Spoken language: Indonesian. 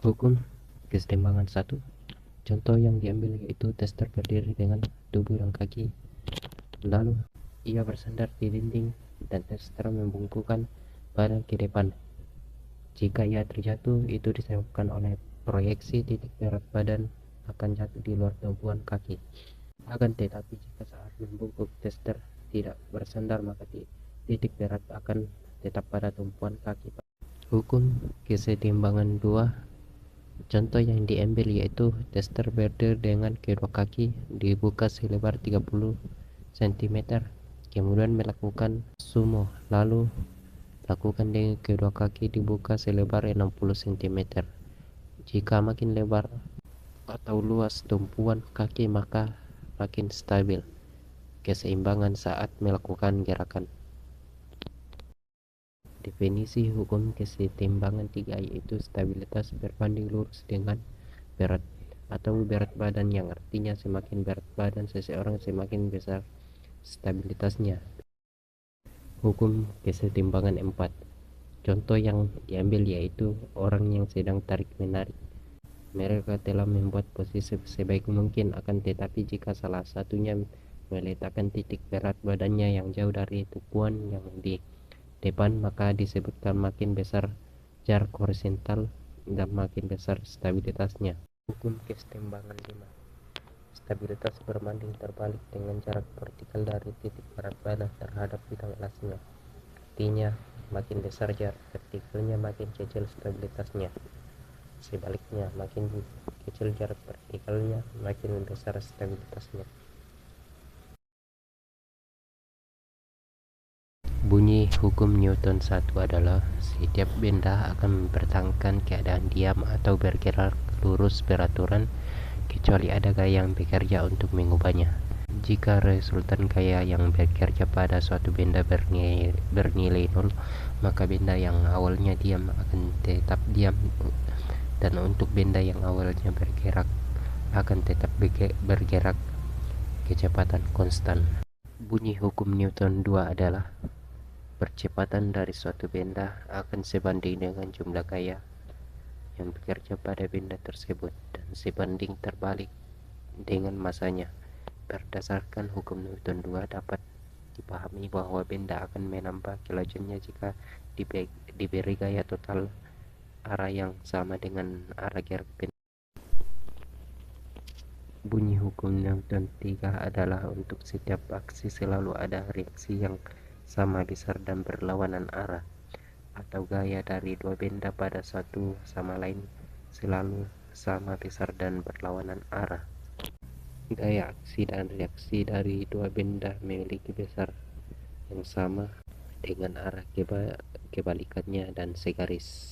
Hukum kesetimbangan satu. Contoh yang diambil yaitu tester berdiri dengan tubuh dan kaki, lalu ia bersandar di dinding dan tester membungkukkan badan ke depan. Jika ia terjatuh, itu disebabkan oleh proyeksi titik berat badan akan jatuh di luar tumpuan kaki. Akan tetapi jika saat membungkuk tester tidak bersandar, maka titik berat akan tetap pada tumpuan kaki. Hukum kesetimbangan 2. Contoh yang diambil yaitu tester berdiri dengan kedua kaki dibuka selebar 30 cm, kemudian melakukan sumo, lalu lakukan dengan kedua kaki dibuka selebar 60 cm. Jika makin lebar atau luas tumpuan kaki, maka makin stabil keseimbangan saat melakukan gerakan. Definisi hukum kesetimbangan 3 yaitu stabilitas berbanding lurus dengan berat atau berat badan, yang artinya semakin berat badan seseorang semakin besar stabilitasnya. Hukum kesetimbangan 4. Contoh yang diambil yaitu orang yang sedang tarik-menarik. Mereka telah membuat posisi sebaik mungkin, akan tetapi jika salah satunya meletakkan titik berat badannya yang jauh dari tumpuan yang di depan, maka disebutkan makin besar jarak horizontal dan makin besar stabilitasnya. Hukum kesetimbangan 5. Stabilitas berbanding terbalik dengan jarak vertikal dari titik berat badan terhadap bidang alasnya. Artinya, makin besar jarak vertikalnya, makin kecil stabilitasnya. Sebaliknya, makin kecil jarak vertikalnya, makin besar stabilitasnya. Bunyi hukum Newton 1 adalah setiap benda akan mempertahankan keadaan diam atau bergerak lurus beraturan kecuali ada gaya yang bekerja untuk mengubahnya. Jika resultan gaya yang bekerja pada suatu benda bernilai 0, maka benda yang awalnya diam akan tetap diam, dan untuk benda yang awalnya bergerak akan tetap bergerak kecepatan konstan. Bunyi hukum Newton 2 adalah percepatan dari suatu benda akan sebanding dengan jumlah gaya yang bekerja pada benda tersebut dan sebanding terbalik dengan masanya. Berdasarkan hukum Newton 2 dapat dipahami bahwa benda akan menambah kelajuannya jika diberi gaya total arah yang sama dengan arah gerak benda. Bunyi hukum Newton 3 adalah untuk setiap aksi selalu ada reaksi yang sama besar dan berlawanan arah, atau gaya dari dua benda pada satu sama lain selalu sama besar dan berlawanan arah. Gaya aksi dan reaksi dari dua benda memiliki besar yang sama dengan arah kebalikannya dan segaris.